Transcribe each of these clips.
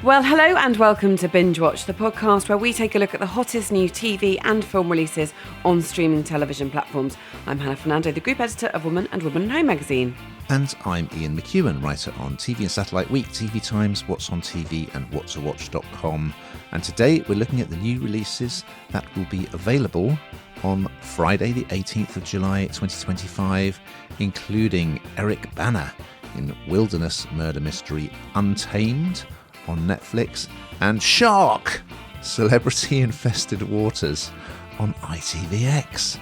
Well, hello and welcome to Binge Watch, the podcast where we take a look at the hottest new TV and film releases on streaming television platforms. I'm Hannah Fernando, the group editor of Woman and Woman and Home magazine. And I'm Ian McEwen, writer on TV and Satellite Week, TV Times, What's on TV and whatsawatch.com. And today we're looking at the new releases that will be available on Friday the 18th of July 2025, including Eric Bana in wilderness murder mystery Untamed on Netflix, and Shark! Celebrity Infested Waters on ITVX.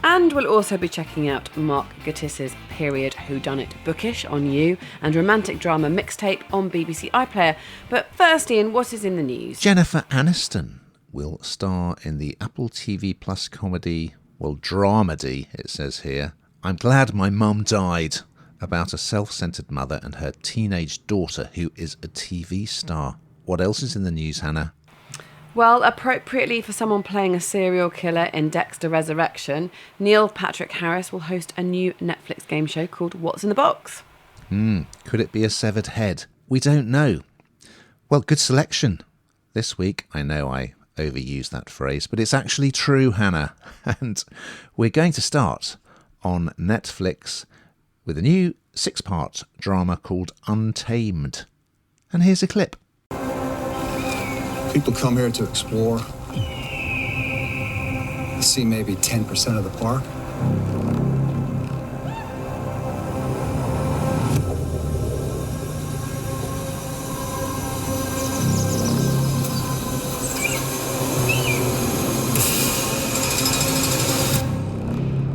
And we'll also be checking out Mark Gatiss's period whodunit Bookish on You and romantic drama Mixtape on BBC iPlayer. But first, Ian, what is in the news? Jennifer Aniston will star in the Apple TV Plus comedy, well, dramedy, it says here, I'm Glad My Mum Died, about a self-centred mother and her teenage daughter who is a TV star. What else is in the news, Hannah? Well, appropriately for someone playing a serial killer in Dexter Resurrection, Neil Patrick Harris will host a new Netflix game show called What's in the Box? Could it be a severed head? We don't know. Well, good selection. This week, I know I overused that phrase, but it's actually true, Hannah. And we're going to start on Netflix with a new 6-part drama called Untamed. And here's a clip. People come here to explore, see maybe 10% of the park.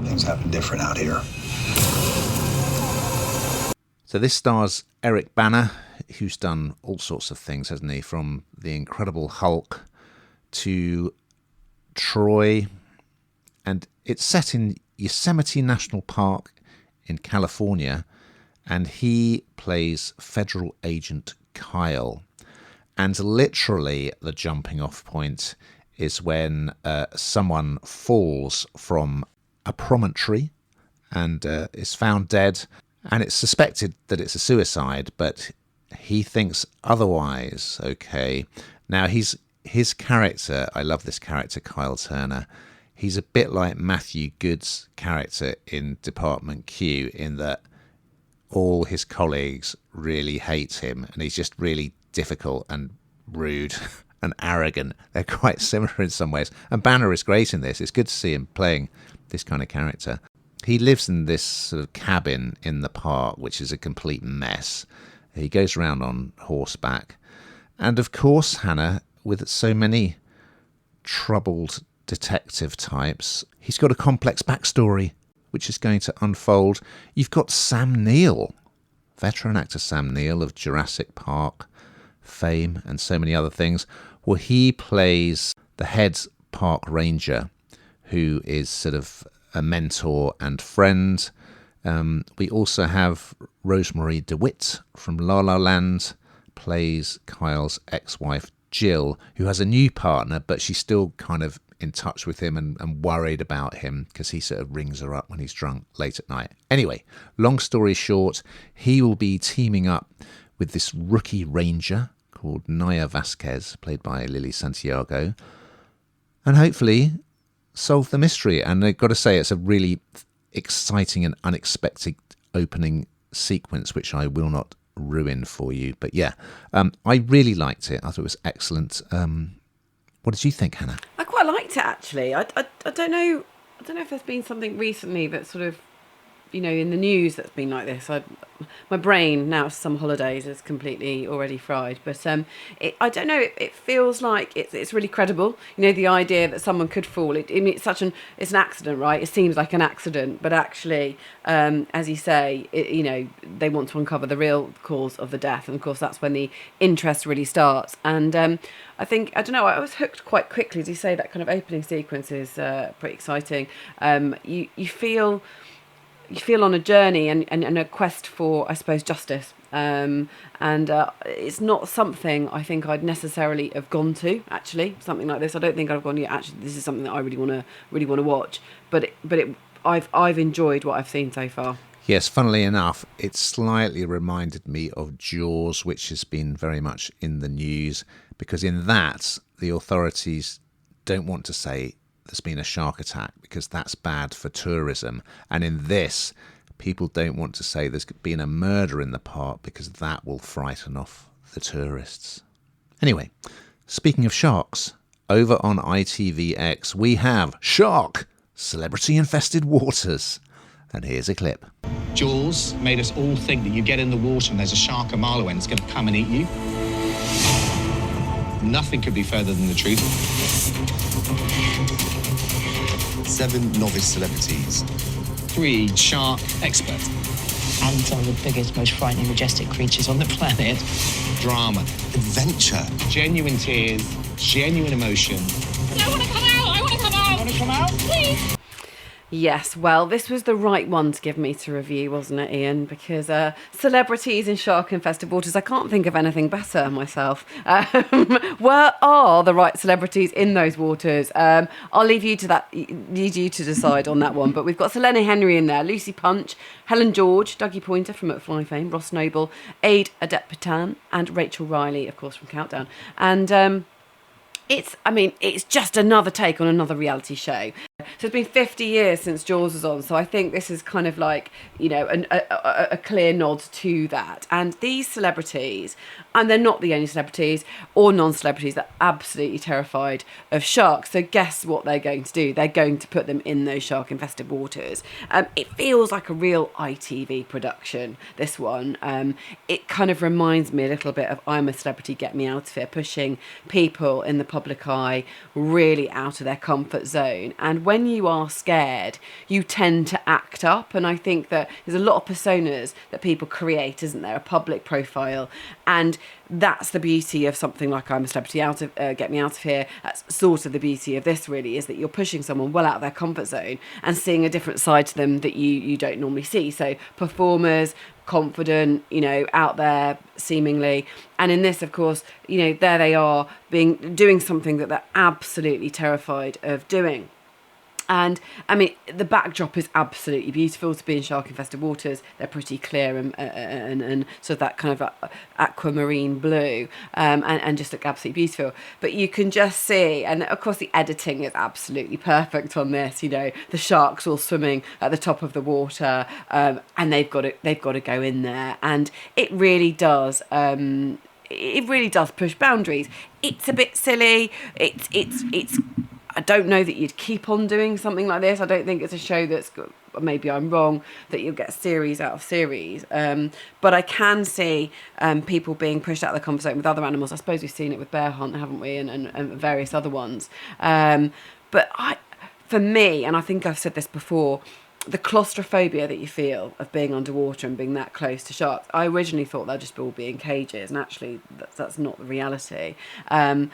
Things happen different out here. So this stars Eric Bana, who's done all sorts of things, hasn't he? From The Incredible Hulk to Troy. And it's set in Yosemite National Park in California. And he plays Federal Agent Kyle. And literally the jumping off point is when someone falls from a promontory and is found dead. And it's suspected that it's a suicide, but he thinks otherwise, okay? Now, his character, I love this character, Kyle Turner. He's a bit like Matthew Good's character in Department Q, in that all his colleagues really hate him, and he's just really difficult and rude and arrogant. They're quite similar in some ways. And Banner is great in this. It's good to see him playing this kind of character. He lives in this sort of cabin in the park, which is a complete mess. He goes around on horseback. And of course, Hannah, with so many troubled detective types, he's got a complex backstory, which is going to unfold. You've got Sam Neill, veteran actor Sam Neill of Jurassic Park fame and so many other things. Well, he plays the head park ranger, who is sort of a mentor and friend. We also have Rosemary DeWitt from La La Land, plays Kyle's ex-wife Jill, who has a new partner, but she's still kind of in touch with him and worried about him because he sort of rings her up when he's drunk late at night. Anyway, long story short, he will be teaming up with this rookie ranger called Naya Vasquez, played by Lily Santiago, and hopefully solve the mystery. And I've got to say, it's a really exciting and unexpected opening sequence, which I will not ruin for you. But yeah, I really liked it. I thought it was excellent. What did you think, Hannah? I quite liked it, actually. I don't know if there's been something recently that sort of, you know, in the news that's been like this. My brain, now some holidays, is completely already fried. But I don't know. It feels like it's really credible. You know, the idea that someone could fall. It's an accident, right? It seems like an accident, but actually, as you say, you know, they want to uncover the real cause of the death, and of course, that's when the interest really starts. And I think, I don't know, I was hooked quite quickly. As you say, that kind of opening sequence is pretty exciting. You feel on a journey and a quest for, I suppose, justice. And it's not something I think I'd necessarily have gone to, actually, something like this. I don't think I've gone, yeah, actually, this is something that I really want to watch. But I've enjoyed what I've seen so far. Yes, funnily enough, it slightly reminded me of Jaws, which has been very much in the news, because in that, the authorities don't want to say there's been a shark attack because that's bad for tourism. And in this, people don't want to say there's been a murder in the park because that will frighten off the tourists. Anyway, speaking of sharks, over on ITVX, we have Shark, Celebrity Infested Waters. And here's a clip. Jaws made us all think that you get in the water and there's a shark a mile away and it's going to come and eat you. Nothing could be further than the truth. 7 novice celebrities. 3 shark experts. And some of the biggest, most frightening, majestic creatures on the planet. Drama. Adventure. Genuine tears. Genuine emotion. I want to come out! I want to come out! Want to come out? Please! Yes, well, this was the right one to give me to review, wasn't it, Ian? Because celebrities in shark-infested waters, I can't think of anything better myself. Where are the right celebrities in those waters? I'll leave you to decide on that one. But we've got Sir Lenny Henry in there, Lucy Punch, Helen George, Dougie Poynter from McFly fame, Ross Noble, Aid Adepitan, and Rachel Riley, of course, from Countdown. And it's just another take on another reality show. So it's been 50 years since Jaws was on, so I think this is kind of like, you know, a clear nod to that. And these celebrities, and they're not the only celebrities or non-celebrities, that are absolutely terrified of sharks. So guess what they're going to do? They're going to put them in those shark-infested waters. It feels like a real ITV production, this one. It kind of reminds me a little bit of I'm a Celebrity, Get Me Out of Here, pushing people in the public eye really out of their comfort zone. And when you are scared, you tend to act up. And I think that there's a lot of personas that people create, isn't there? A public profile. And that's the beauty of something like I'm a Celebrity, Get Me Out of Here. That's sort of the beauty of this, really, is that you're pushing someone well out of their comfort zone and seeing a different side to them that you don't normally see. So performers, confident, you know, out there seemingly. And in this, of course, you know, there they are doing something that they're absolutely terrified of doing. And I mean, the backdrop is absolutely beautiful to be in shark-infested waters. They're pretty clear and sort of that kind of aquamarine blue, and just look absolutely beautiful. But you can just see, and of course the editing is absolutely perfect on this. You know, the sharks all swimming at the top of the water, and they've got to go in there, and it really does. It really does push boundaries. It's a bit silly. It's. I don't know that you'd keep on doing something like this. I don't think it's a show that's, maybe I'm wrong, that you'll get series out of series. But I can see people being pushed out of the comfort zone with other animals. I suppose we've seen it with Bear Hunt, haven't we, and various other ones. But for me, and I think I've said this before, the claustrophobia that you feel of being underwater and being that close to sharks, I originally thought they'd just all be in cages, and actually that's not the reality. And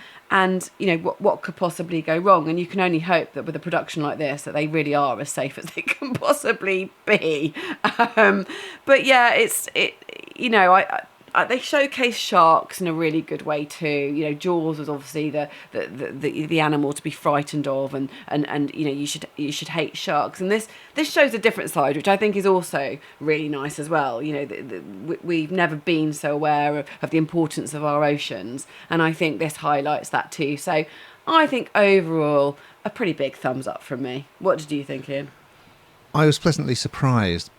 you know, what could possibly go wrong? And you can only hope that with a production like this that they really are as safe as they can possibly be. But yeah, they showcase sharks in a really good way too. You know, Jaws was obviously the animal to be frightened of, and you know, you should hate sharks. And this shows a different side, which I think is also really nice as well. You know, we've never been so aware of the importance of our oceans, and I think this highlights that too. So I think overall a pretty big thumbs up from me. What did you think, Ian? I was pleasantly surprised.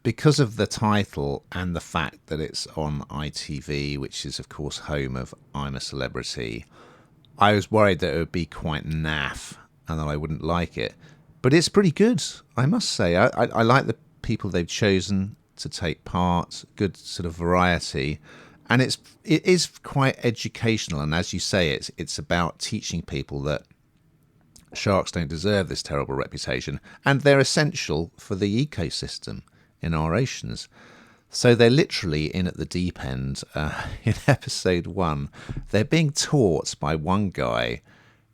Because of the title and the fact that it's on ITV, which is, of course, home of I'm a Celebrity, I was worried that it would be quite naff and that I wouldn't like it. But it's pretty good, I must say. I like the people they've chosen to take part, good sort of variety. And it is quite educational. And as you say, it's about teaching people that sharks don't deserve this terrible reputation. And they're essential for the ecosystem in our oceans. So they're literally in at the deep end. In episode 1, they're being taught by one guy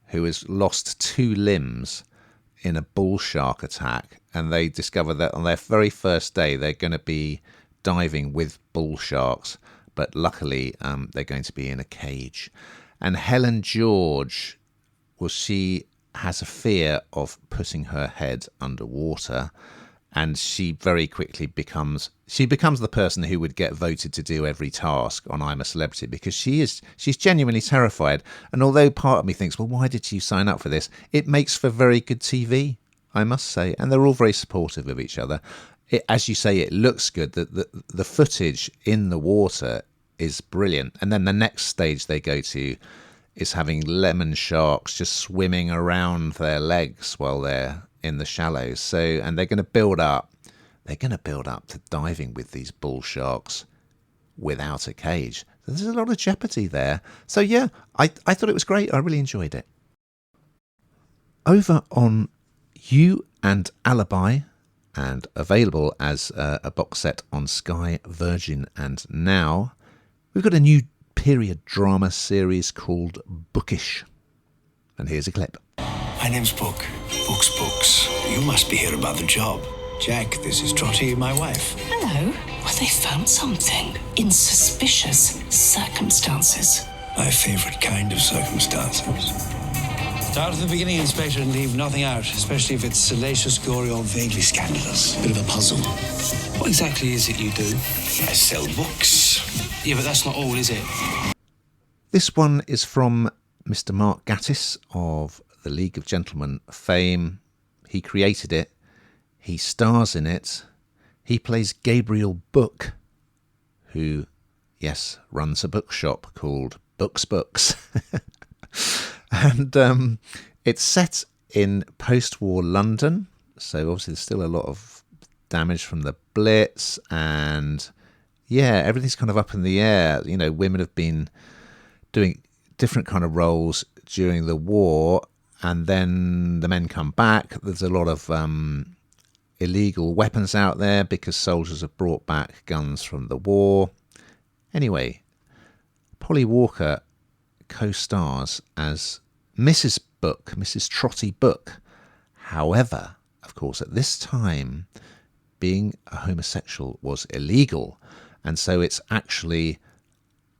who has lost 2 limbs in a bull shark attack, and they discover that on their very first day they're going to be diving with bull sharks, but luckily they're going to be in a cage. And Helen George, well, she has a fear of putting her head underwater, And she very quickly becomes the person who would get voted to do every task on I'm a Celebrity, because she's genuinely terrified. And although part of me thinks, well, why did she sign up for this? It makes for very good TV, I must say. And they're all very supportive of each other. As you say, it looks good. The footage in the water is brilliant. And then the next stage they go to is having lemon sharks just swimming around their legs while they're in the shallows. So, and they're going to build up to diving with these bull sharks without a cage. There's a lot of jeopardy there. So yeah, I thought it was great. I really enjoyed it. Over on You and Alibi, and available as a box set on Sky, Virgin and Now, we've got a new period drama series called Bookish. And here's a clip. My name's Book. Books. You must be here about the job. Jack, this is Trotty, my wife. Hello. Well, they found something in suspicious circumstances. My favourite kind of circumstances. Start at the beginning, Inspector, and leave nothing out, especially if it's salacious, gory, or vaguely scandalous. Bit of a puzzle. What exactly is it you do? I sell books. Yeah, but that's not all, is it? This one is from Mr. Mark Gatiss of the League of Gentlemen fame. He created it. He stars in it. He plays Gabriel Book, who, yes, runs a bookshop called Books. And it's set in post-war London. So obviously there's still a lot of damage from the Blitz. And yeah, everything's kind of up in the air. You know, women have been doing different kind of roles during the war. And then the men come back. There's a lot of illegal weapons out there because soldiers have brought back guns from the war. Anyway, Polly Walker co-stars as Mrs. Book, Mrs. Trotty Book. However, of course, at this time, being a homosexual was illegal. And so it's actually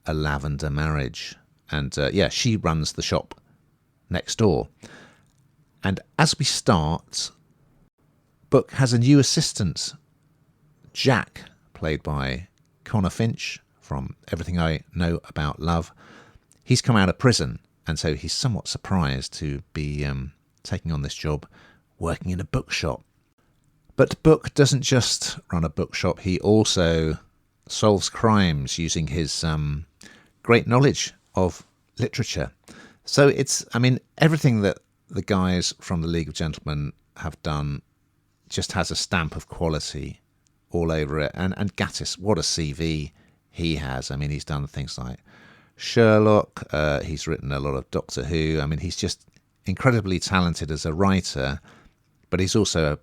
a lavender marriage. And she runs the shop next door. And as we start, Book has a new assistant, Jack, played by Connor Finch from Everything I Know About Love. He's come out of prison, and so he's somewhat surprised to be taking on this job, working in a bookshop. But Book doesn't just run a bookshop, he also solves crimes using his great knowledge of literature. So everything that the guys from the League of Gentlemen have done just has a stamp of quality all over it. And Gatiss, what a CV he has. I mean, he's done things like Sherlock, he's written a lot of Doctor Who. I mean, he's just incredibly talented as a writer, but he's also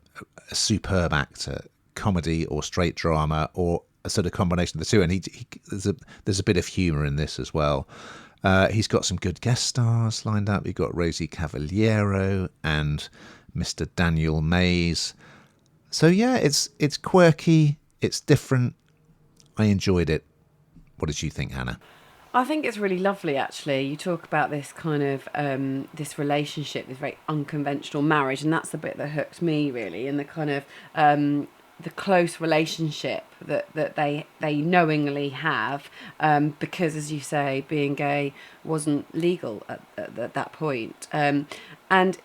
a superb actor, comedy or straight drama or a sort of combination of the two. And there's a bit of humour in this as well. He's got some good guest stars lined up. You've got Rosie Cavaliero and Mr. Daniel Mays. So yeah, it's quirky, it's different. I enjoyed it. What did you think, Hannah? I think it's really lovely, actually. You talk about this kind of this relationship, this very unconventional marriage, and that's the bit that hooked me really, and the kind of the close relationship that they knowingly have, because, as you say, being gay wasn't legal at that point, and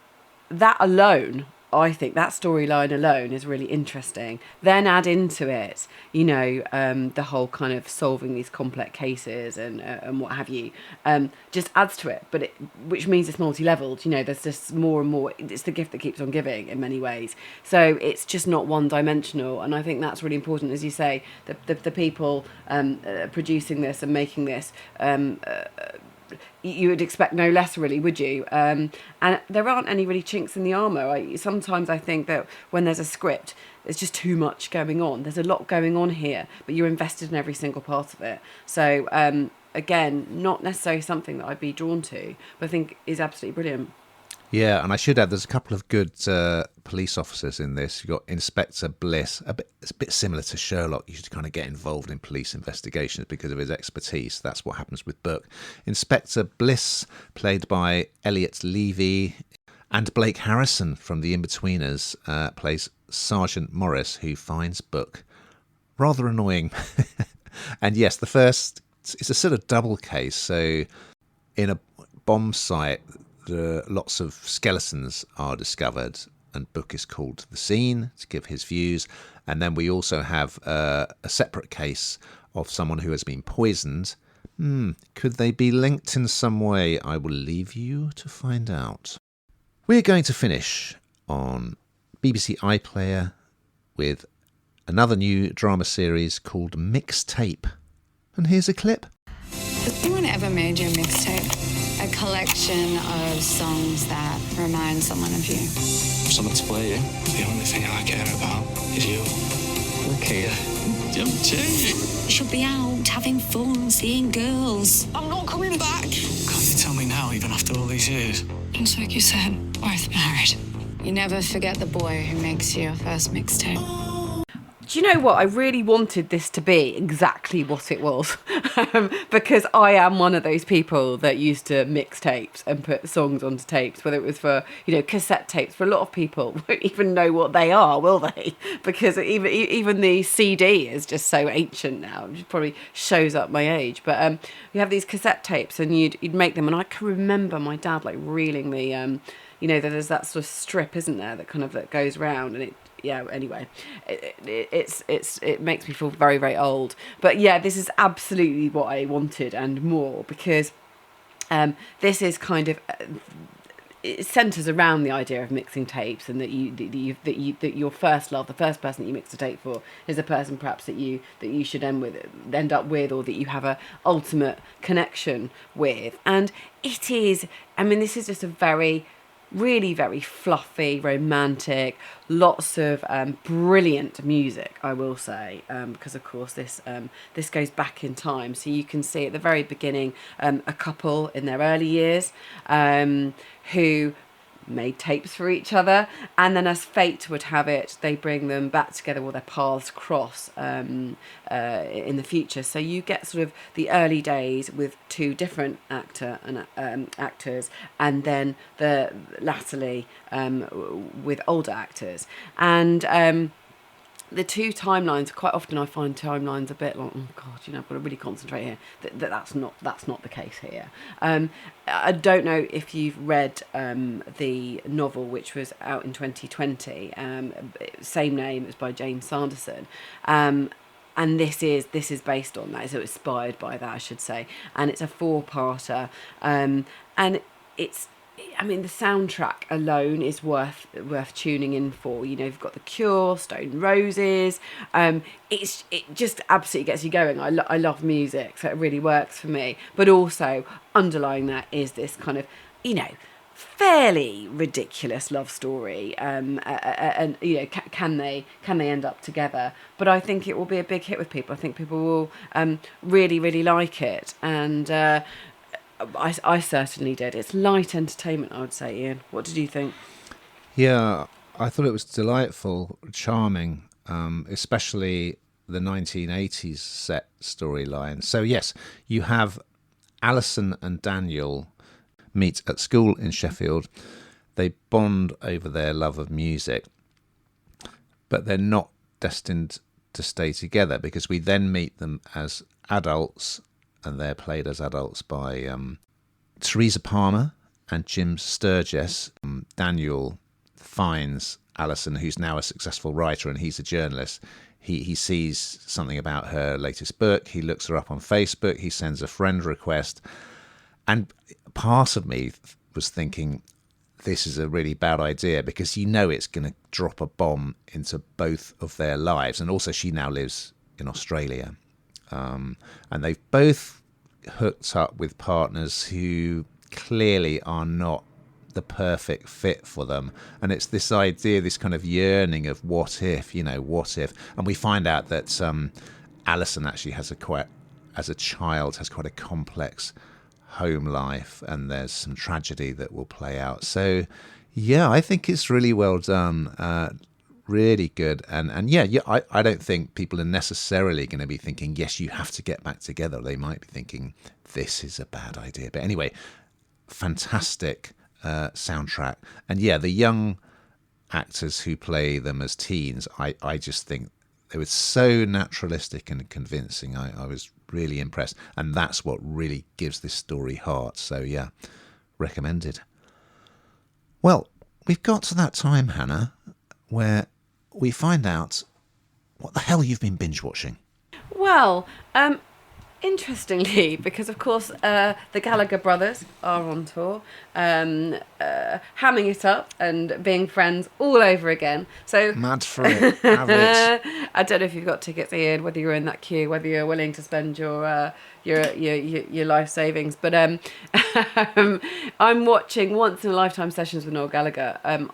that alone, I think that storyline alone is really interesting. Then add into it, the whole kind of solving these complex cases and what have you, just adds to it. But which means it's multi-leveled. There's just more and more. It's the gift that keeps on giving in many ways. So it's just not one-dimensional. And I think that's really important, as you say. The people producing this and making this. You would expect no less, really, would you? And there aren't any really chinks in the armour. Sometimes I think that when there's a script, there's just too much going on. There's a lot going on here, but you're invested in every single part of it. So, again, not necessarily something that I'd be drawn to, but I think is absolutely brilliant. Yeah, and I should add, there's a couple of good police officers in this. You've got Inspector Bliss. It's a bit similar to Sherlock. You should kind of get involved in police investigations because of his expertise. That's what happens with Book. Inspector Bliss, played by Elliot Levy, and Blake Harrison from The Inbetweeners, plays Sergeant Morris, who finds Book rather annoying. And yes, the first, it's a sort of double case. So in a bomb site, lots of skeletons are discovered, and Book is called to the scene to give his views. And then we also have a separate case of someone who has been poisoned. Could they be linked in some way? I will leave you to find out. We're going to finish on BBC iPlayer with another new drama series called Mixtape. And here's a clip. Has anyone ever made you a mixtape? A collection of songs that remind someone of you? Something to play, yeah? The only thing I care about is you. Look here. Jump change. Should be out having fun, seeing girls. I'm not coming back. Can't you tell me now, even after all these years? It's like you said, worth married. You never forget the boy who makes you your first mixtape. Do you know what? I really wanted this to be exactly what it was, because I am one of those people that used to mix tapes and put songs onto tapes, whether it was for, cassette tapes. For a lot of people won't even know what they are, will they? Because even the CD is just so ancient now. It probably shows up my age. But you have these cassette tapes, and you'd make them, and I can remember my dad reeling the, there's that sort of strip, isn't there, that goes round, and anyway, it makes me feel very, very old. But yeah, this is absolutely what I wanted and more, because this is kind of it centres around the idea of mixing tapes, and that your first love, the first person that you mix a tape for, is a person perhaps that you should end up with, or that you have a ultimate connection with. And it is, this is just a very, really very fluffy, romantic, lots of brilliant music, I will say, because of course this goes back in time. So you can see at the very beginning a couple in their early years who made tapes for each other, and then as fate would have it, they bring them back together, or their paths cross in the future. So you get sort of the early days with two different actors, and then the latterly with older actors. And the two timelines, quite often I find timelines a bit like, oh God, I've got to really concentrate here. That's not the case here. I don't know if you've read the novel, which was out in 2020, same name, it's by James Sanderson. And this is based on that, so it's inspired by that, I should say. And it's a 4-parter, and it's, the soundtrack alone is worth tuning in for. You've got The Cure, Stone Roses. It just absolutely gets you going. I love music, so it really works for me. But also underlying that is this kind of, fairly ridiculous love story. And can they end up together? But I think it will be a big hit with people. I think people will really, really like it. And I certainly did. It's light entertainment, I would say, Ian. What did you think? Yeah, I thought it was delightful, charming, especially the 1980s set storyline. So yes, you have Alison and Daniel meet at school in Sheffield. They bond over their love of music, but they're not destined to stay together, because we then meet them as adults, and they're played as adults by Teresa Palmer and Jim Sturgess. Daniel finds Alison, who's now a successful writer, and he's a journalist. He sees something about her latest book. He looks her up on Facebook. He sends a friend request. And part of me was thinking, this is a really bad idea, because it's going to drop a bomb into both of their lives. And also she now lives in Australia. And they've both hooked up with partners who clearly are not the perfect fit for them. And it's this idea, this kind of yearning of what if. And we find out that Alison actually has as a child, has quite a complex home life, and there's some tragedy that will play out. So yeah, I think it's really well done. Really good. And I don't think people are necessarily going to be thinking, yes, you have to get back together. They might be thinking, this is a bad idea. But anyway, fantastic soundtrack. And yeah, the young actors who play them as teens, I just think they were so naturalistic and convincing. I was really impressed. And that's what really gives this story heart. So, yeah, recommended. Well, we've got to that time, Hannah, where we find out what the hell you've been binge watching. Well, interestingly, because of course the Gallagher brothers are on tour, hamming it up and being friends all over again. So mad for it. Have it. I don't know if you've got tickets, Ian, whether you're in that queue, whether you're willing to spend your life savings. But I'm watching Once in a Lifetime Sessions with Noel Gallagher.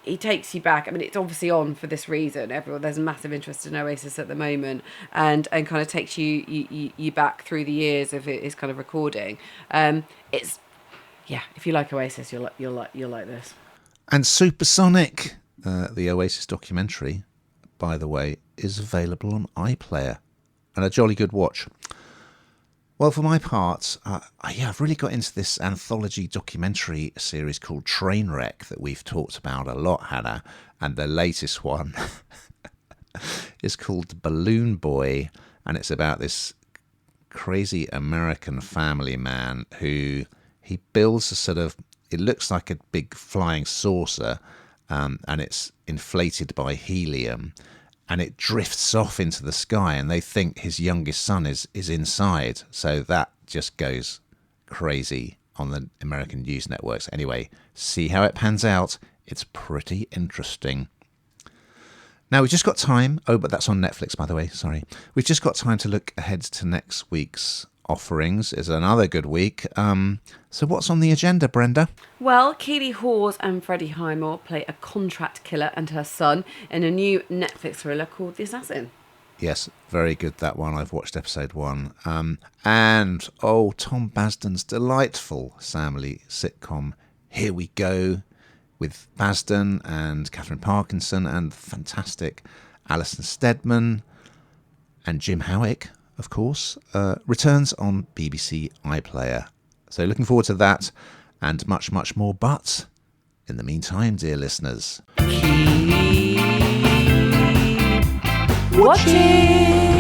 He takes you back. I mean, it's obviously on for this reason. There's a massive interest in Oasis at the moment, and kind of takes you back through the years of his kind of recording. If you like Oasis, you'll like this. And Supersonic, the Oasis documentary, by the way, is available on iPlayer, and a jolly good watch. Well, for my part, I've really got into this anthology documentary series called Trainwreck that we've talked about a lot, Hannah, and the latest one is called Balloon Boy, and it's about this crazy American family man who he builds a sort of, it looks like a big flying saucer, and it's inflated by helium. And it drifts off into the sky, and they think his youngest son is inside. So that just goes crazy on the American news networks. Anyway, see how it pans out. It's pretty interesting. Now, we've just got time. Oh, but that's on Netflix, by the way. Sorry. We've just got time to look ahead to next week's offerings. It's another good week. So what's on the agenda, Brenda? Well, Keely Hawes and Freddie Highmore play a contract killer and her son in a new Netflix thriller called The Assassin. Yes, very good, that one. I've watched episode 1. And Tom Basden's delightful family sitcom, Here We Go, with Basden and Catherine Parkinson and fantastic Alison Steadman and Jim Howick, of course, returns on BBC iPlayer. So looking forward to that and much, much more. But in the meantime, dear listeners, keep watching.